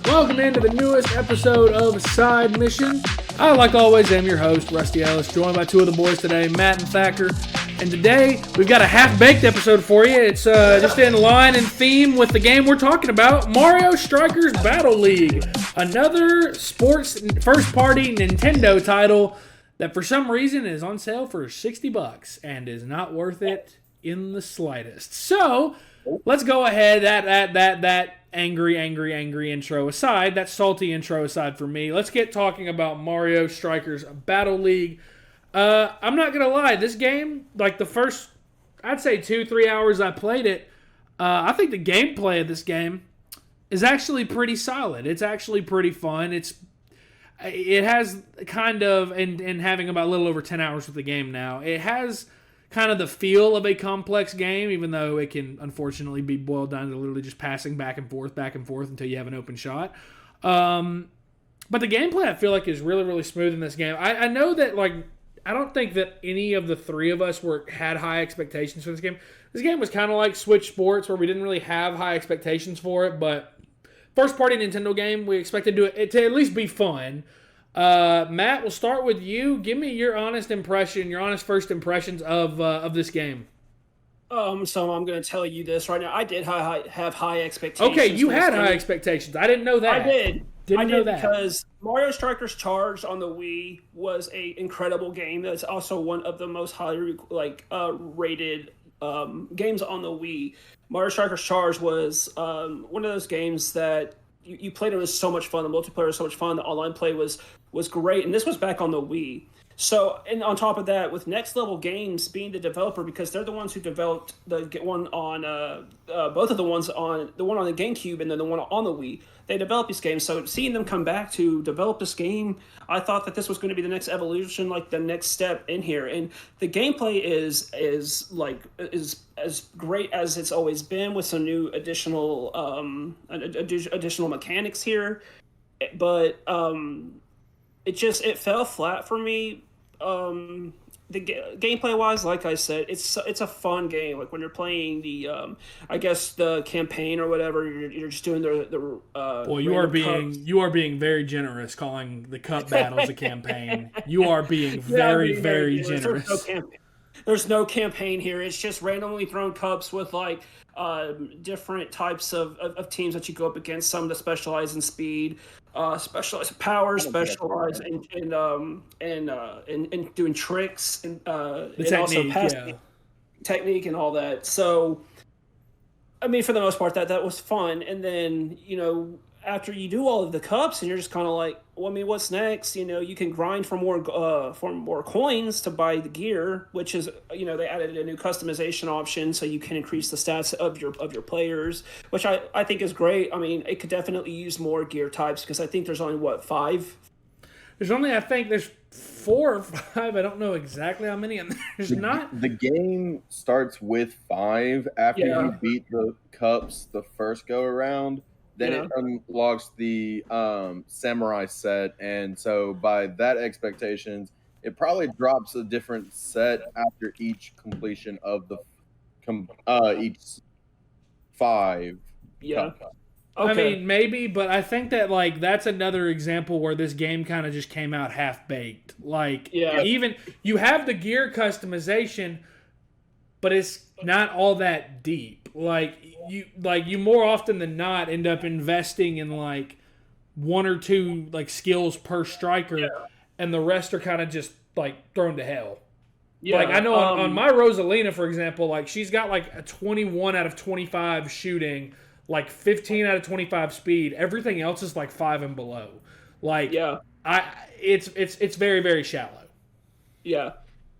Welcome into the newest episode of Side Mission. I, like always, am your host, Rusty Ellis, joined by two of the boys today, Matt and Thacker. And today, we've got a half-baked episode for you. It's just in line and theme with the game we're talking about, Mario Strikers Battle League. Another sports first-party Nintendo title that for some reason is on sale for $60 and is not worth it in the slightest. So, let's go ahead, that angry intro aside, that salty intro aside for me, let's get talking about Mario Strikers Battle League. I'm not going to lie, this game, like the first, I'd say 2-3 hours I played it, I think the gameplay of this game is actually pretty solid. It's actually pretty fun. It has kind of, and having about a little over 10 hours with the game now, it has kind of the feel of a complex game, even though it can unfortunately be boiled down to literally just passing back and forth until you have an open shot. But the gameplay I feel like is really, really smooth in this game. I know that, like, I don't think that any of the three of us had high expectations for this game. This game was kind of like Switch Sports, where we didn't really have high expectations for it, but first-party Nintendo game, we expected it to at least be fun. Matt, we'll start with you. Give me your honest first impressions of this game. So I'm going to tell you this right now. I did have high expectations. Okay, you had high expectations. I didn't know that. I did. Didn't know that. Because Mario Strikers Charged on the Wii was an incredible game. That's also one of the most highly rated games on the Wii. Mario Strikers Charged was one of those games that you played. It was so much fun. The multiplayer was so much fun. The online play was great, and this was back on the Wii. So, and on top of that, with Next Level Games being the developer, because they're the ones who developed the one on both of the ones on the one on the GameCube and then the one on the Wii, they developed these games. So seeing them come back to develop this game, I thought that this was going to be the next evolution, like the next step in here. And the gameplay is as great as it's always been, with some new additional mechanics here, but it fell flat for me. The gameplay wise, like I said, it's a fun game. Like when you're playing the I guess the campaign or whatever, you're just doing the well, you are being very generous calling the cup battles a campaign. You are being very generous. There's no campaign here. It's just randomly thrown cups with like different types of teams that you go up against. Some that specialize in speed, specialize in power, specialize in doing tricks and also passing technique and all that. So, I mean, for the most part, that was fun. And then, after you do all of the cups, and you're just kind of like, well, I mean, what's next? You can grind for more coins to buy the gear, which is, they added a new customization option, so you can increase the stats of your players, which I think is great. I mean, it could definitely use more gear types, because I think there's only 5. I think there's 4 or 5. I don't know exactly how many. And there's not. The game starts with 5 after you beat the cups the first go around. Then it unlocks the samurai set, and so by that expectations, it probably drops a different set after each completion of the each 5. Yeah. Okay. I mean, maybe, but I think that that's another example where this game kind of just came out half baked. Even you have the gear customization, but it's not all that deep. You more often than not end up investing in 1 or 2 skills per striker, and the rest are kind of just thrown to hell. Yeah, I know on my Rosalina, for example, she's got a 21 out of 25 shooting, 15 out of 25 speed. Everything else is 5 and below. It's very, very shallow. Yeah.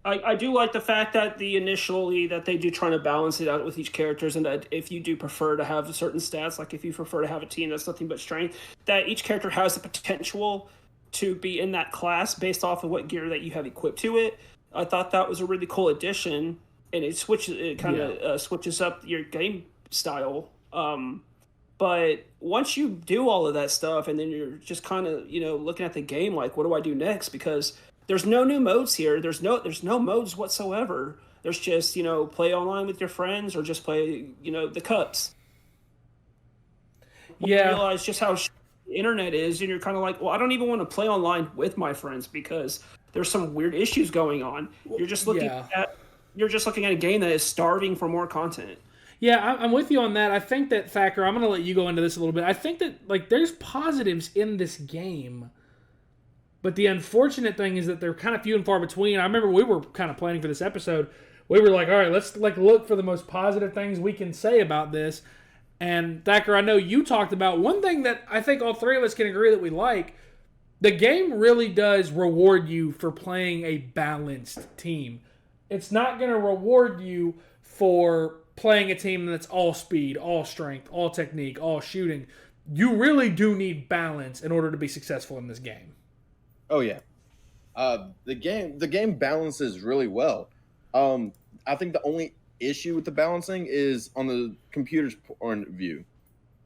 I do like the fact that that they do trying to balance it out with each characters, and that if you do prefer to have certain stats, if you prefer to have a team that's nothing but strength, that each character has the potential to be in that class based off of what gear that you have equipped to it. I thought that was a really cool addition, and it switches up your game style. But once you do all of that stuff, and then you're just kind of looking at the game what do I do next? Because there's no new modes here. There's no modes whatsoever. There's just, play online with your friends, or just play, the cups. Yeah. I realize just how the internet is, and you're kind of like, well, I don't even want to play online with my friends because there's some weird issues going on. You're just looking at a game that is starving for more content. Yeah, I'm with you on that. I think that, Thacker, I'm going to let you go into this a little bit. I think that like there's positives in this game, but the unfortunate thing is that they're kind of few and far between. I remember we were kind of planning for this episode. We were like, all right, let's like look for the most positive things we can say about this. And Thacker, I know you talked about one thing that I think all three of us can agree that we like. The game really does reward you for playing a balanced team. It's not going to reward you for playing a team that's all speed, all strength, all technique, all shooting. You really do need balance in order to be successful in this game. Oh yeah, the game balances really well. I think the only issue with the balancing is on the computer's point of view,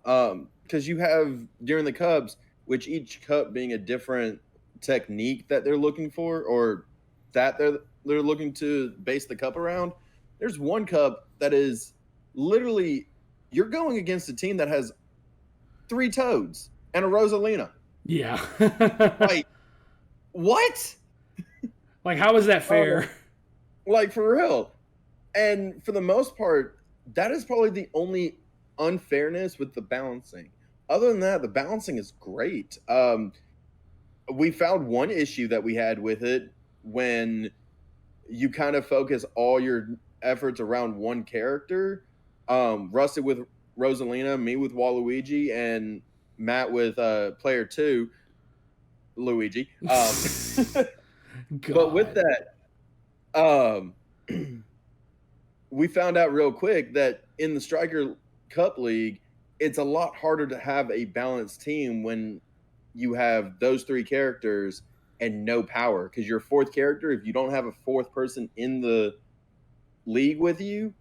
because you have during the cups, which each cup being a different technique that they're looking for, or that they're looking to base the cup around. There's one cup that is literally you're going against a team that has 3 Toads and a Rosalina. Yeah. Like, what? Like, how is that fair? Like, for real. And for the most part, that is probably the only unfairness with the balancing. Other than that, the balancing is great. We found one issue that we had with it when you kind of focus all your efforts around one character. Rusty with Rosalina, me with Waluigi, and Matt with player 2, Luigi. But with that, we found out real quick that in the Striker Cup League, it's a lot harder to have a balanced team when you have those 3 characters and no power. Because your 4th character, if you don't have a 4th person in the league with you,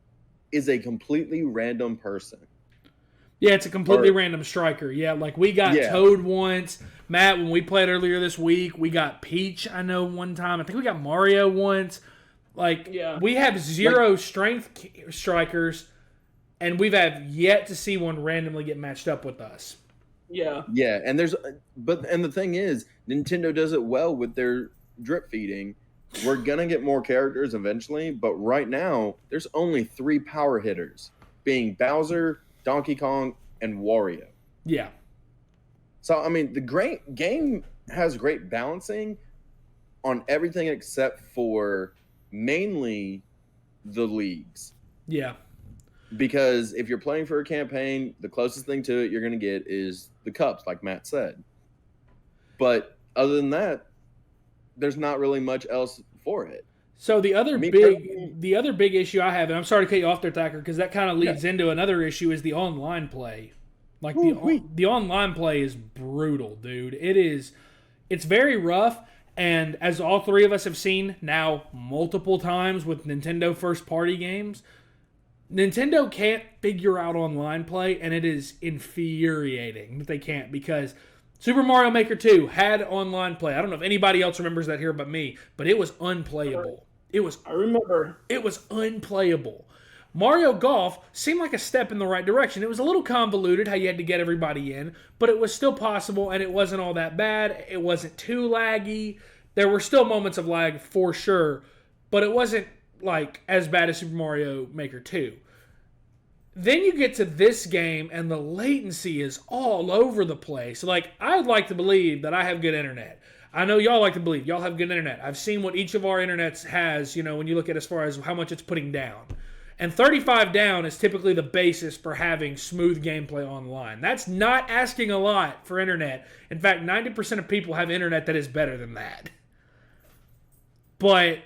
is a completely random person. Yeah, it's a completely random striker. Yeah, like we got Toad once. Matt, when we played earlier this week, we got Peach, I know, one time. I think we got Mario once. Like, we have 0 strength strikers, and we've have yet to see one randomly get matched up with us. Yeah. Yeah, and the thing is, Nintendo does it well with their drip feeding. We're gonna get more characters eventually, but right now there's only 3 power hitters, being Bowser, Donkey Kong, and Wario. Yeah. So I mean, the great game has great balancing on everything except for mainly the leagues. Yeah. Because if you're playing for a campaign, the closest thing to it you're going to get is the cups, like Matt said. But other than that, there's not really much else for it. So the other big issue I have, and I'm sorry to cut you off there, Thacker, because that kind of leads into another issue, is the online play. Like the online play is brutal, dude. It's very rough, and as all three of us have seen now multiple times with Nintendo first party games, Nintendo can't figure out online play, and it is infuriating that they can't, because Super Mario Maker 2 had online play. I don't know if anybody else remembers that here but me, but it was unplayable. I remember. It was unplayable. Mario Golf seemed like a step in the right direction. It was a little convoluted how you had to get everybody in, but it was still possible, and it wasn't all that bad. It wasn't too laggy. There were still moments of lag for sure, but it wasn't like as bad as Super Mario Maker 2. Then you get to this game, and the latency is all over the place. Like, I'd like to believe that I have good internet. I know y'all like to believe y'all have good internet. I've seen what each of our internets has, when you look at as far as how much it's putting down. And 35 down is typically the basis for having smooth gameplay online. That's not asking a lot for internet. In fact, 90% of people have internet that is better than that. But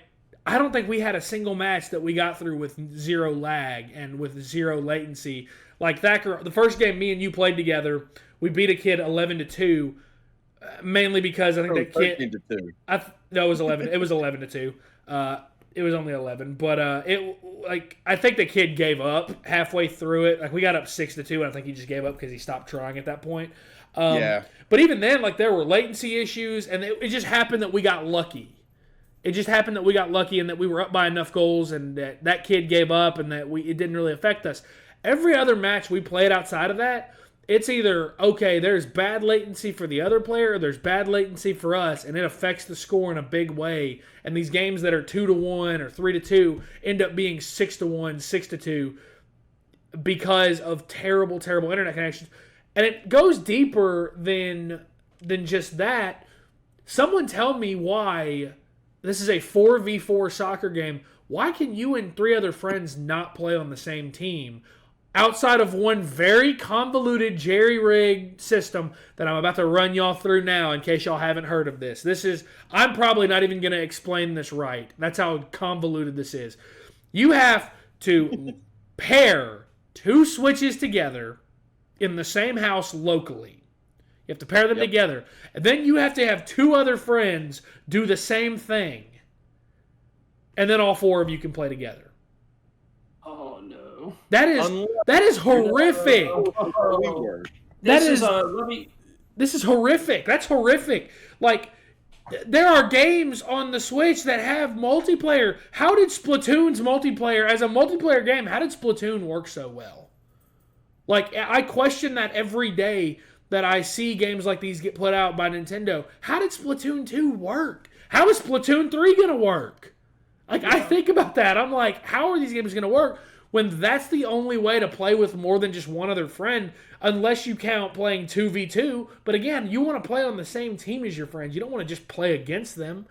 I don't think we had a single match that we got through with 0 lag and with 0 latency. Like Thacker, the first game me and you played together, we beat a kid 11-2, mainly because I think that kid. 13-2. No, it was 11. It was 11-2. It was only 11, but I think the kid gave up halfway through it. Like, we got up 6-2, and I think he just gave up because he stopped trying at that point. But even then, like, there were latency issues, and it just happened that we got lucky. It just happened that we got lucky and that we were up by enough goals, and that kid gave up, and that it didn't really affect us. Every other match we played outside of that, it's either, okay, there's bad latency for the other player or there's bad latency for us, and it affects the score in a big way. And these games that are 2-1 or 3-2 end up being 6-1, 6-2 because of terrible, terrible internet connections. And it goes deeper than just that. Someone tell me why this is a 4v4 soccer game. Why can you and 3 other friends not play on the same team? Outside of one very convoluted jerry-rigged system that I'm about to run y'all through now in case y'all haven't heard of this. I'm probably not even going to explain this right. That's how convoluted this is. You have to pair 2 switches together in the same house locally. You have to pair them together. And then you have to have 2 other friends do the same thing. And then all 4 of you can play together. Oh no. That is horrific. This is horrific. That's horrific. Like, there are games on the Switch that have multiplayer. How did Splatoon's multiplayer, as a multiplayer game, how did Splatoon work so well? Like, I question that every day that I see games like these get put out by Nintendo. How did Splatoon 2 work? How is Splatoon 3 going to work? Like, I think about that. I'm like, how are these games going to work when that's the only way to play with more than just one other friend, unless you count playing 2v2. But again, you want to play on the same team as your friends. You don't want to just play against them.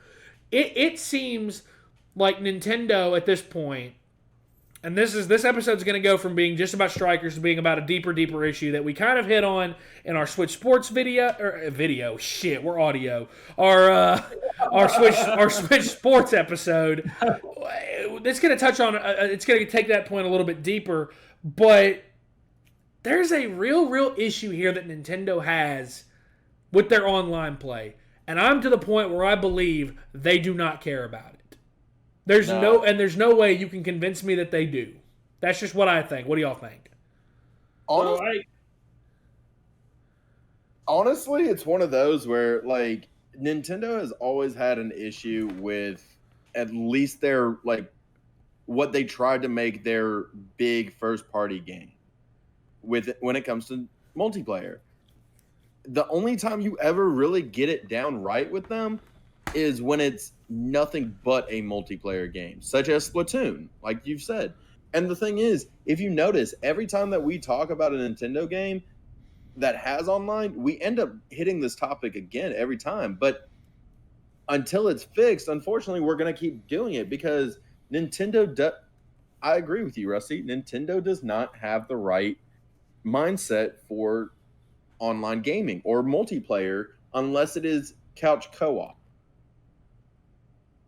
It seems like Nintendo at this point, and this episode's going to go from being just about strikers to being about a deeper issue that we kind of hit on in our Switch Sports video. We're audio. Our Switch Sports episode. It's going to touch on. It's going to take that point a little bit deeper, but there's a real issue here that Nintendo has with their online play, and I'm to the point where I believe they do not care about it. There's no way you can convince me that they do. That's just what I think. What do y'all think? Honestly, it's one of those where, like, Nintendo has always had an issue with at least their, like, what they tried to make their big first-party game with when it comes to multiplayer. The only time you ever really get it down right with them is when it's nothing but a multiplayer game, such as Splatoon, like you've said. And the thing is, if you notice, every time that we talk about a Nintendo game that has online, we end up hitting this topic again every time. But until it's fixed, unfortunately, we're going to keep doing it because I agree with you, Rusty. Nintendo does not have the right mindset for online gaming or multiplayer unless it is couch co-op.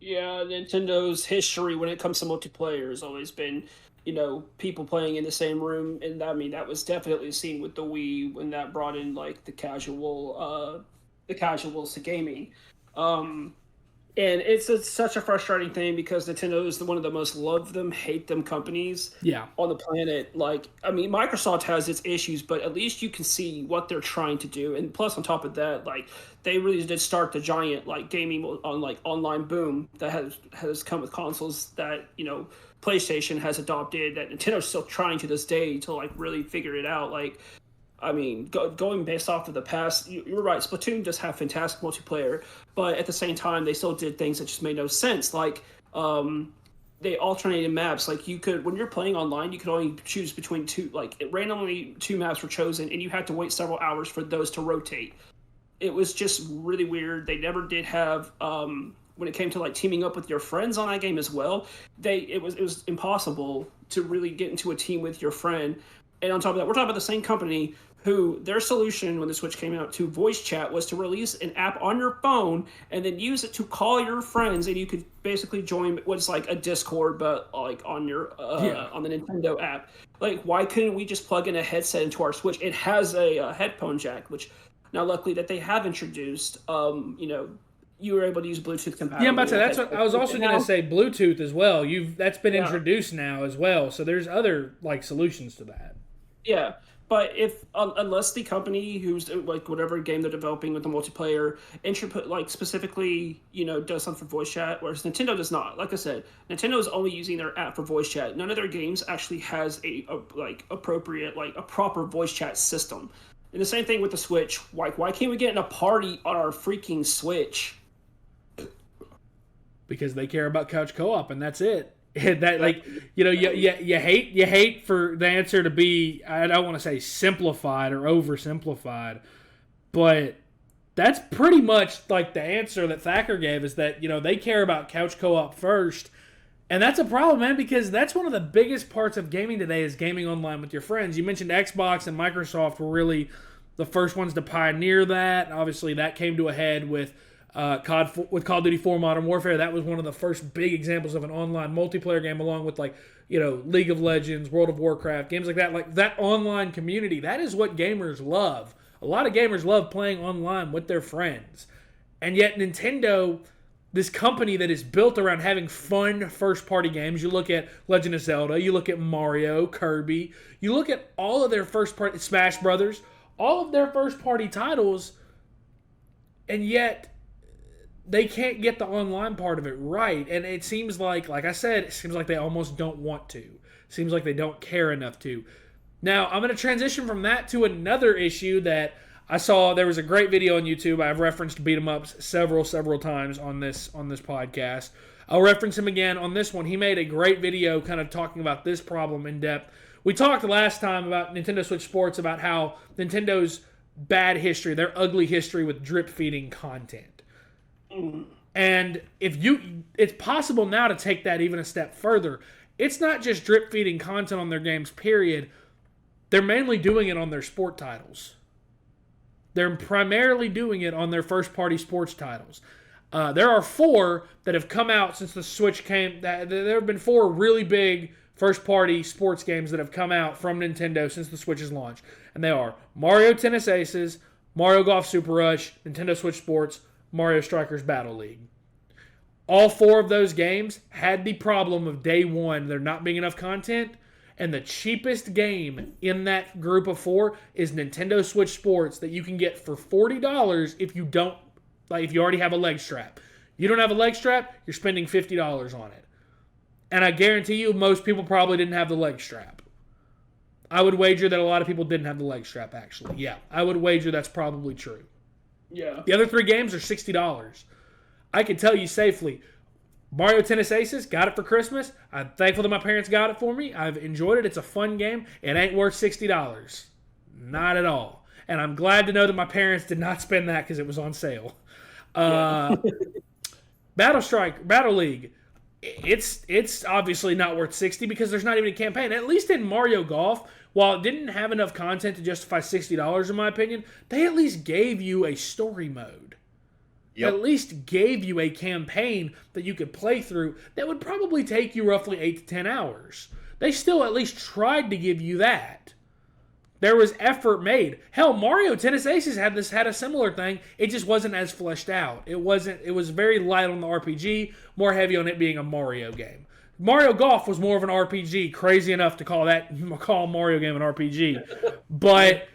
Yeah, Nintendo's history when it comes to multiplayer has always been, people playing in the same room, and I mean that was definitely seen with the Wii when that brought in like the casuals to gaming. And it's such a frustrating thing because Nintendo is one of the most love them, hate them companies on the planet. Like, I mean, Microsoft has its issues, but at least you can see what they're trying to do. And plus, on top of that, like, they really did start the giant, like, gaming on, like, online boom that has come with consoles that, PlayStation has adopted, that Nintendo's still trying to this day to, like, really figure it out. Like, I mean, going based off of the past, you're right. Splatoon does have fantastic multiplayer, but at the same time, they still did things that just made no sense. Like, they alternated maps. Like, you could, when you're playing online, you could only choose between 2. Like, randomly 2 maps were chosen, and you had to wait several hours for those to rotate. It was just really weird. They never did have, when it came to like teaming up with your friends on that game as well. It was impossible to really get into a team with your friend. And on top of that, we're talking about the same company who their solution when the Switch came out to voice chat was to release an app on your phone and then use it to call your friends, and you could basically join what's like a Discord, but like on your on the Nintendo app. Like, why couldn't we just plug in a headset into our Switch? It has a headphone jack, which now luckily that they have introduced. You were able to use Bluetooth compatible. Yeah, I'm about to say, that's what I was also going to say. Bluetooth as well. That's been introduced now as well. So there's other like solutions to that. Yeah, but unless the company who's like whatever game they're developing with the multiplayer like specifically does something for voice chat, whereas Nintendo does not. Like I said, Nintendo is only using their app for voice chat. None of their games actually has a proper voice chat system. And the same thing with the Switch. Like, why can't we get in a party on our freaking Switch? Because they care about couch co-op, and that's it. That, like, you know, you hate for the answer to be, I don't want to say simplified or oversimplified, but that's pretty much like the answer that Thacker gave, is that, you know, they care about couch co-op first. And that's a problem, man, because that's one of the biggest parts of gaming today, is gaming online with your friends. You mentioned Xbox and Microsoft were really the first ones to pioneer that. Obviously, that came to a head with Call of Duty 4 Modern Warfare. That was one of the first big examples of an online multiplayer game, along with, like, you know, League of Legends, World of Warcraft, games like that. Like, that online community, that is what gamers love. A lot of gamers love playing online with their friends. And yet Nintendo, this company that is built around having fun first-party games, you look at Legend of Zelda, you look at Mario, Kirby, you look at all of their first-party, Smash Brothers, all of their first-party titles, and yet they can't get the online part of it right. And it seems like I said, it seems like they almost don't want to. It seems like they don't care enough to. Now, I'm going to transition from that to another issue that I saw. There was a great video on YouTube. I've referenced Beat 'em Ups several times on this podcast. I'll reference him again on this one. He made a great video kind of talking about this problem in depth. We talked last time about Nintendo Switch Sports, about how Nintendo's bad history, their ugly history with drip feeding content. And it's possible now to take that even a step further. It's not just drip feeding content on their games, period. They're mainly doing it on their sport titles. They're primarily doing it on their first-party sports titles. There are 4 that have come out since the Switch came. There have been 4 really big first-party sports games that have come out from Nintendo since the Switch's launch. And they are Mario Tennis Aces, Mario Golf Super Rush, Nintendo Switch Sports, Mario Strikers Battle League. All 4 of those games had the problem of day one, there not being enough content. And the cheapest game in that group of 4 is Nintendo Switch Sports, that you can get for $40 if you don't, like, if you already have a leg strap. You don't have a leg strap, you're spending $50 on it. And I guarantee you, most people probably didn't have the leg strap. I would wager that a lot of people didn't have the leg strap, actually. Yeah, I would wager that's probably true. Yeah. The other 3 games are $60. I can tell you safely, Mario Tennis Aces, got it for Christmas. I'm thankful that my parents got it for me. I've enjoyed it. It's a fun game. It ain't worth $60. Not at all. And I'm glad to know that my parents did not spend that because it was on sale. Battle League, it's obviously not worth $60 because there's not even a campaign. At least in Mario Golf, while it didn't have enough content to justify $60 in my opinion, they at least gave you a story mode. Yep. At least gave you a campaign that you could play through that would probably take you roughly 8 to 10 hours. They still at least tried to give you that. There was effort made. Hell, Mario Tennis Aces had a similar thing. It just wasn't as fleshed out. It was very light on the RPG, more heavy on it being a Mario game. Mario Golf was more of an RPG, crazy enough to call a Mario game an RPG. But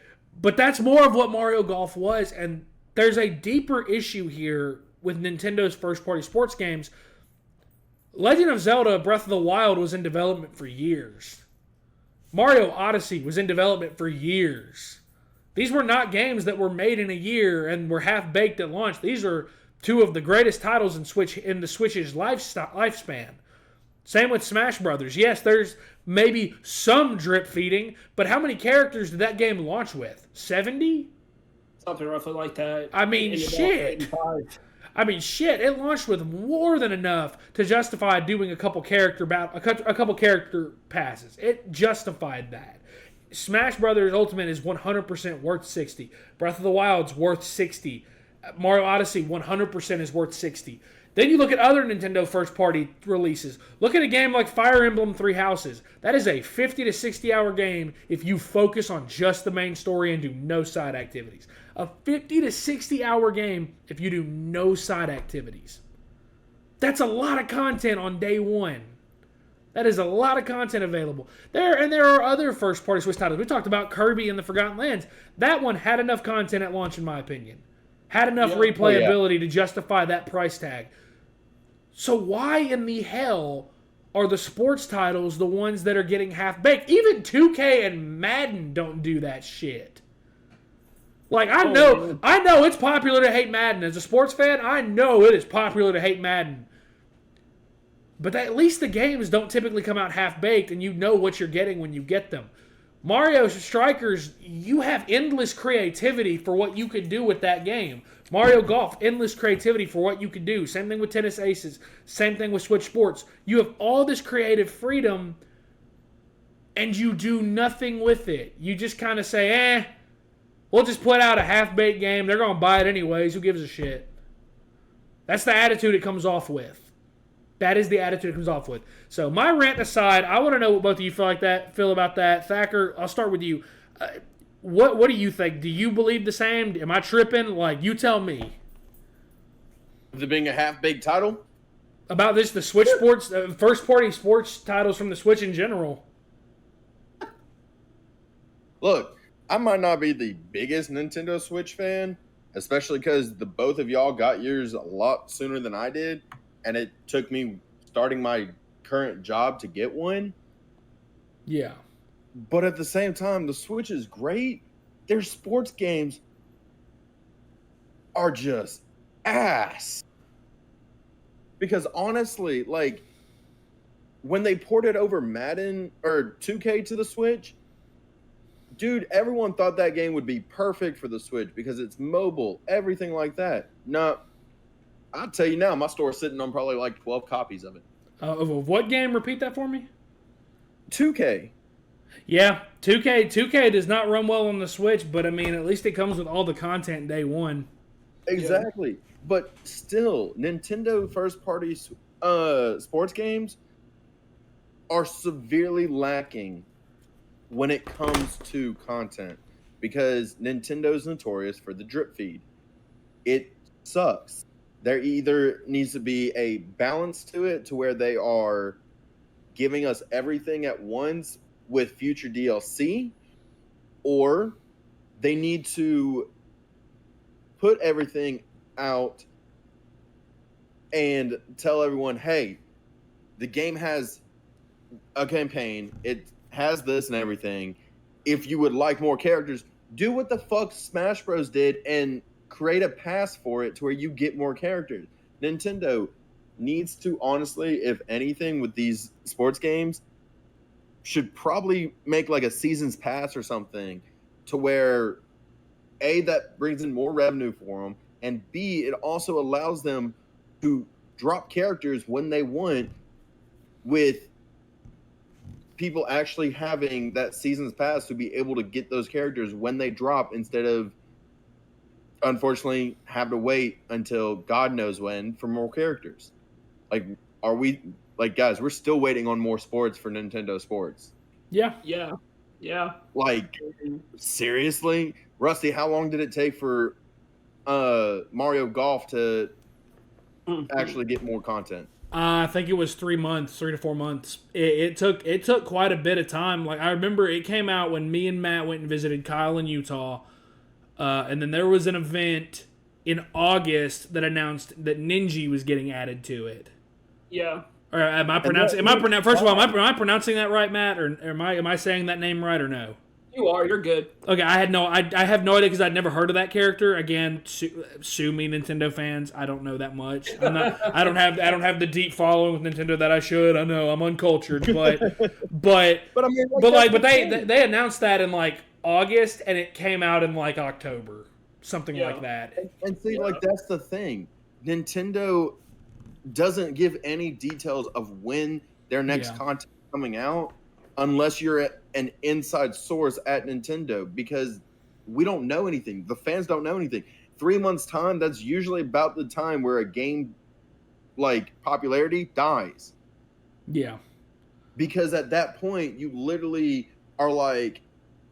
that's more of what Mario Golf was, and there's a deeper issue here with Nintendo's first-party sports games. Legend of Zelda Breath of the Wild was in development for years. Mario Odyssey was in development for years. These were not games that were made in a year and were half-baked at launch. These are 2 of the greatest titles in the Switch's lifespan. Same with Smash Brothers. Yes, there's maybe some drip feeding, but how many characters did that game launch with? 70? Something roughly like that. I mean, shit. It launched with more than enough to justify doing a couple character passes. It justified that. Smash Brothers Ultimate is 100% worth $60. Breath of the Wild's worth $60. Mario Odyssey 100% is worth $60. Then you look at other Nintendo first-party releases. Look at a game like Fire Emblem Three Houses. That is a 50 to 60-hour game if you focus on just the main story and do no side activities. A 50 to 60-hour game if you do no side activities. That's a lot of content on day one. That is a lot of content available. There are other first-party Switch titles. We talked about Kirby and the Forgotten Lands. That one had enough content at launch, in my opinion. Had enough replayability to justify that price tag. So why in the hell are the sports titles the ones that are getting half-baked? Even 2K and Madden don't do that shit. Like, I know it's popular to hate Madden. As a sports fan, I know it is popular to hate Madden. But at least the games don't typically come out half-baked, and you know what you're getting when you get them. Mario Strikers, you have endless creativity for what you could do with that game. Mario Golf, endless creativity for what you could do. Same thing with Tennis Aces. Same thing with Switch Sports. You have all this creative freedom, and you do nothing with it. You just kind of say, we'll just put out a half-baked game. They're going to buy it anyways. Who gives a shit? That's the attitude it comes off with. That is the attitude it comes off with. So my rant aside, I want to know what both of you feel about that. Thacker, I'll start with you. What do you think? Do you believe the same? Am I tripping? Like, you tell me. With it being a half-baked title? About this, the Switch Sports, first-party sports titles from the Switch in general. Look, I might not be the biggest Nintendo Switch fan, especially because the both of y'all got yours a lot sooner than I did, and it took me starting my current job to get one. Yeah. But at the same time, the Switch is great. Their sports games are just ass. Because honestly, like, when they ported over Madden or 2K to the Switch, dude, everyone thought that game would be perfect for the Switch because it's mobile, everything like that. No, I'll tell you now, my store's sitting on probably like 12 copies of it. Of what game? Repeat that for me. 2K. Yeah, 2K does not run well on the Switch, but I mean, at least it comes with all the content day one. Exactly. Yeah. But still, Nintendo first-party sports games are severely lacking when it comes to content because Nintendo's notorious for the drip feed. It sucks. There either needs to be a balance to it to where they are giving us everything at once with future DLC, or they need to put everything out and tell everyone, hey, the game has a campaign, it has this and everything. If you would like more characters, do what the fuck Smash Bros did and create a pass for it to where you get more characters. Nintendo needs to, honestly, if anything, with these sports games, should probably make like a season's pass or something to where A, that brings in more revenue for them, and B, it also allows them to drop characters when they want, with people actually having that season's pass to be able to get those characters when they drop instead of, unfortunately, have to wait until God knows when for more characters. Like, are we, like, guys, we're still waiting on more sports for Nintendo Sports. Yeah. Like, seriously? Rusty, how long did it take for Mario Golf to actually get more content? I think it was 3 months, 3 to 4 months. It took quite a bit of time. Like, I remember it came out when me and Matt went and visited Kyle in Utah, and then there was an event in August that announced that Ninja was getting added to it. Yeah. Or am I pronouncing that right, Matt, or am I saying that name right or no? You are. You're good. Okay, I have no idea because I'd never heard of that character. Again, sue me, Nintendo fans. I don't know that much. I don't have the deep following with Nintendo that I should. I know I'm uncultured, but I mean, but they announced that in like August, and it came out in like October, something like that. And see, like, that's the thing. Nintendo doesn't give any details of when their next content is coming out unless you're an inside source at Nintendo, because we don't know anything. The fans don't know anything. 3 months' time, that's usually about the time where a game, like, popularity dies. Yeah. Because at that point, you literally are like,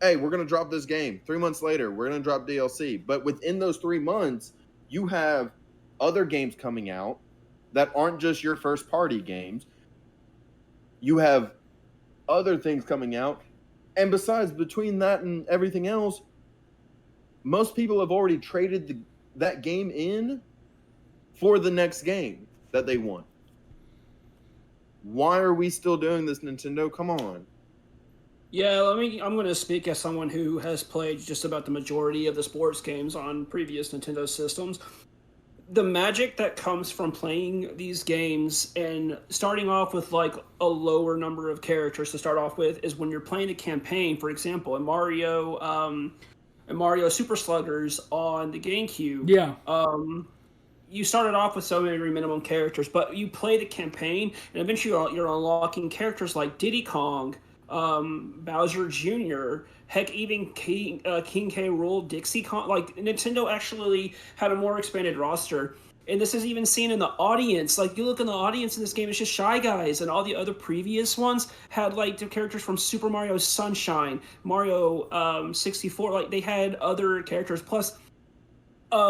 hey, we're going to drop this game. 3 months later, we're going to drop DLC. But within those 3 months, you have other games coming out that aren't just your first-party games. You have other things coming out. And besides, between that and everything else, most people have already traded that game in for the next game that they want. Why are we still doing this, Nintendo? Come on. Yeah, I'm going to speak as someone who has played just about the majority of the sports games on previous Nintendo systems. The magic that comes from playing these games and starting off with like a lower number of characters to start off with is when you're playing a campaign. For example, in Mario Super Sluggers on the GameCube. Yeah. You started off with so many minimum characters, but you play the campaign, and eventually you're unlocking characters like Diddy Kong, Bowser Jr., heck, even King K. Rool, Dixie Kong. Like, Nintendo actually had a more expanded roster. And this is even seen in the audience. Like, you look in the audience in this game, it's just Shy Guys. And all the other previous ones had, like, the characters from Super Mario Sunshine, Mario 64. Like, they had other characters. Plus,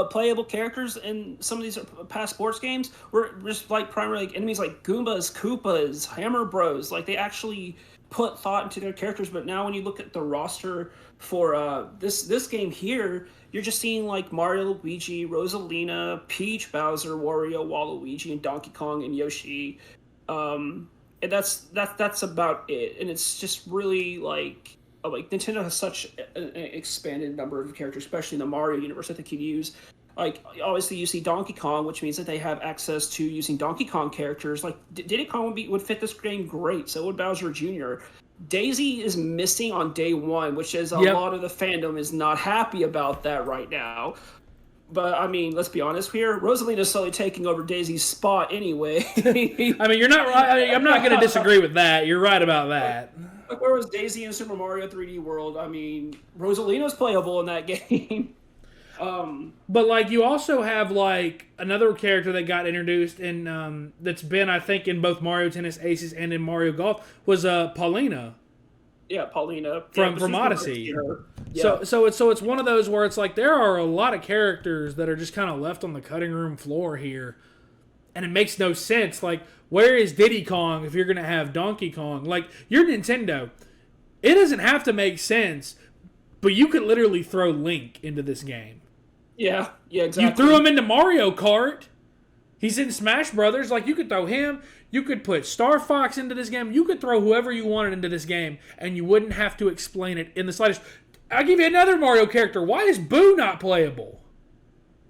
playable characters in some of these past sports games were just, like, primarily like, enemies like Goombas, Koopas, Hammer Bros. Like, they actually put thought into their characters. But now when you look at the roster for this game here, you're just seeing like Mario, Luigi, Rosalina, Peach, Bowser, Wario, Waluigi, and Donkey Kong and Yoshi, and that's about it. And it's just really like Nintendo has such an expanded number of characters, especially in the Mario universe, that they can use. Like, obviously, you see Donkey Kong, which means that they have access to using Donkey Kong characters. Like, Diddy Kong would fit this game great. So would Bowser Jr. Daisy is missing on day one, which is a lot of the fandom is not happy about that right now. But, I mean, let's be honest here. Rosalina's slowly taking over Daisy's spot anyway. I mean, you're not right. I mean, I'm not going to disagree with that. You're right about that. Like, where was Daisy in Super Mario 3D World? I mean, Rosalina's playable in that game. But, like, you also have, like, another character that got introduced and that's been, I think, in both Mario Tennis Aces and in Mario Golf was Paulina. Yeah, Paulina. From Odyssey. Yeah. So it's one of those where it's like there are a lot of characters that are just kind of left on the cutting room floor here. And it makes no sense. Like, where is Diddy Kong if you're going to have Donkey Kong? Like, you're Nintendo. It doesn't have to make sense, but you could literally throw Link into this game. Yeah, exactly. You threw him into Mario Kart. He's in Smash Brothers. Like, you could throw him. You could put Star Fox into this game. You could throw whoever you wanted into this game, and you wouldn't have to explain it in the slightest. I'll give you another Mario character. Why is Boo not playable?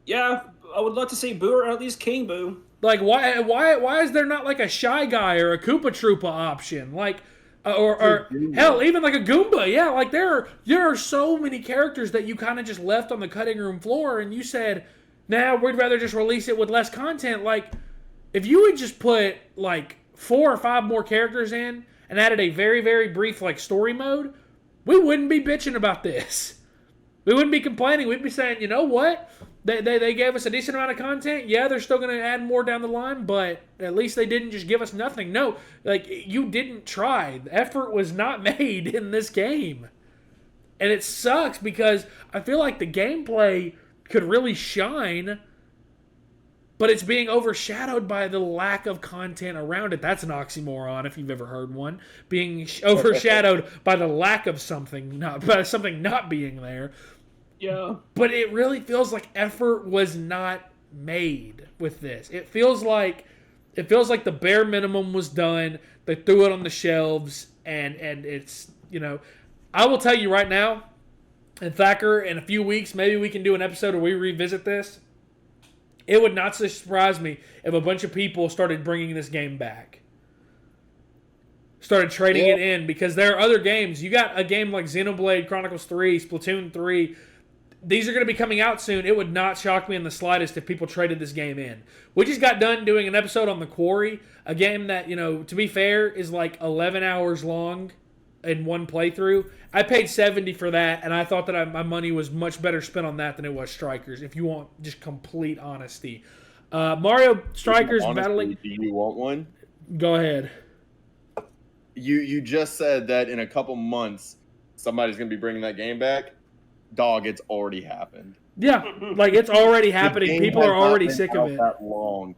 Yeah, I would love to see Boo, or at least King Boo. Like, why is there not like a Shy Guy or a Koopa Troopa option? Like, or hell, even like a Goomba. Yeah, like there are so many characters that you kind of just left on the cutting room floor, and you said, nah, we'd rather just release it with less content. Like, if you would just put like 4 or 5 more characters in and added a very, very brief like story mode, we wouldn't be bitching about this. We wouldn't be complaining. We'd be saying, you know what? They gave us a decent amount of content. Yeah, they're still going to add more down the line, but at least they didn't just give us nothing. No, like, you didn't try. The effort was not made in this game. And it sucks because I feel like the gameplay could really shine, but it's being overshadowed by the lack of content around it. That's an oxymoron if you've ever heard one. Being overshadowed by the lack of something, by something not being there. Yeah. But it really feels like effort was not made with this. It feels like the bare minimum was done. They threw it on the shelves, and it's, you know, I will tell you right now, and Thacker, in a few weeks, maybe we can do an episode where we revisit this. It would not surprise me if a bunch of people started bringing this game back. Started trading it in, because there are other games. You got a game like Xenoblade Chronicles 3, Splatoon 3. These are going to be coming out soon. It would not shock me in the slightest if people traded this game in. We just got done doing an episode on The Quarry, a game that, you know, to be fair, is like 11 hours long in one playthrough. I paid $70 for that, and I thought that my money was much better spent on that than it was Strikers, if you want just complete honesty. Mario Strikers battling... Do you want one? Go ahead. You just said that in a couple months, somebody's going to be bringing that game back. Dog, it's already happened. Yeah, like, it's already happening. People are already sick of it. That long,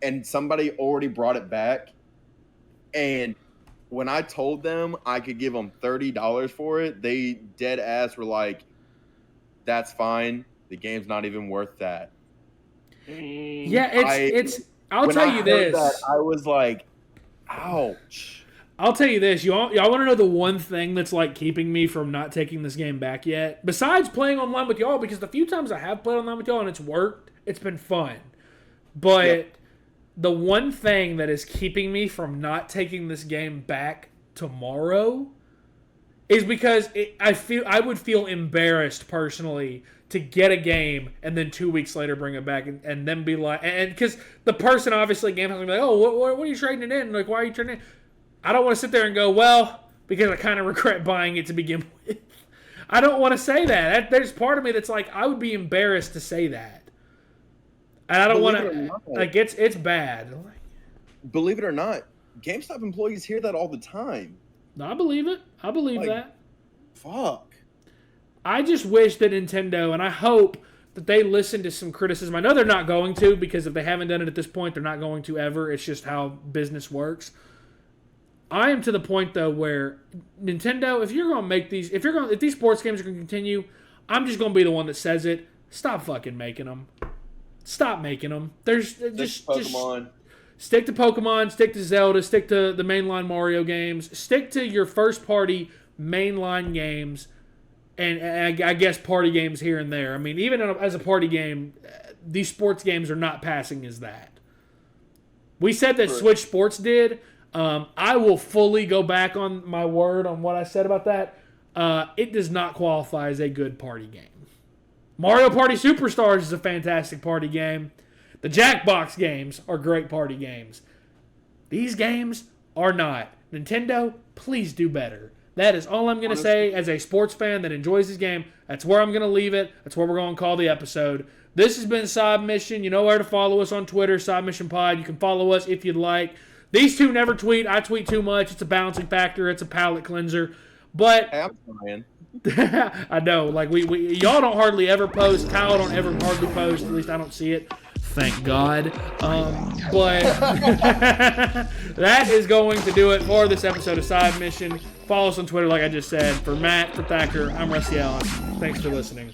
and somebody already brought it back. And when I told them I could give them $30 for it, they dead ass were like, "That's fine. The game's not even worth that." Yeah, it's. I'll tell you this. I was like, "Ouch." I'll tell you this. Y'all want to know the one thing that's like keeping me from not taking this game back yet? Besides playing online with y'all, because the few times I have played online with y'all and it's worked, it's been fun. But the one thing that is keeping me from not taking this game back tomorrow is because I would feel embarrassed personally to get a game and then 2 weeks later bring it back and then be like, and because the person obviously game has to be like, oh, what are you trading it in? Like, why are you trading it in? I don't want to sit there and go, well, because I kind of regret buying it to begin with. I don't want to say that. There's part of me that's like, I would be embarrassed to say that. And I don't want to, like, it's bad. Believe it or not, GameStop employees hear that all the time. I believe it. I believe that. Fuck. I just wish that Nintendo, and I hope that they listen to some criticism. I know they're not going to, because if they haven't done it at this point, they're not going to ever. It's just how business works. I am to the point, though, where Nintendo, if you're going to make these, if these sports games are going to continue, I'm just going to be the one that says it. Stop fucking making them. Stop making them. There's just Pokemon. Stick to Pokemon, stick to Zelda, stick to the mainline Mario games, stick to your first-party mainline games, and I guess party games here and there. I mean, even as a party game, these sports games are not passing as that. We said that Switch Sports did. I will fully go back on my word on what I said about that. It does not qualify as a good party game. Mario Party Superstars is a fantastic party game. The Jackbox games are great party games. These games are not. Nintendo, please do better. That is all I'm going to say as a sports fan that enjoys this game. That's where I'm going to leave it. That's where we're going to call the episode. This has been Side Mission. You know where to follow us on Twitter, Side Mission Pod. You can follow us if you'd like. These two never tweet. I tweet too much. It's a balancing factor. It's a palate cleanser. But I'm trying. I know, like we y'all don't hardly ever post. Kyle don't ever hardly post. At least I don't see it. Thank God. But that is going to do it for this episode of Side Mission. Follow us on Twitter, like I just said. For Matt, for Thacker, I'm Rusty Allen. Thanks for listening.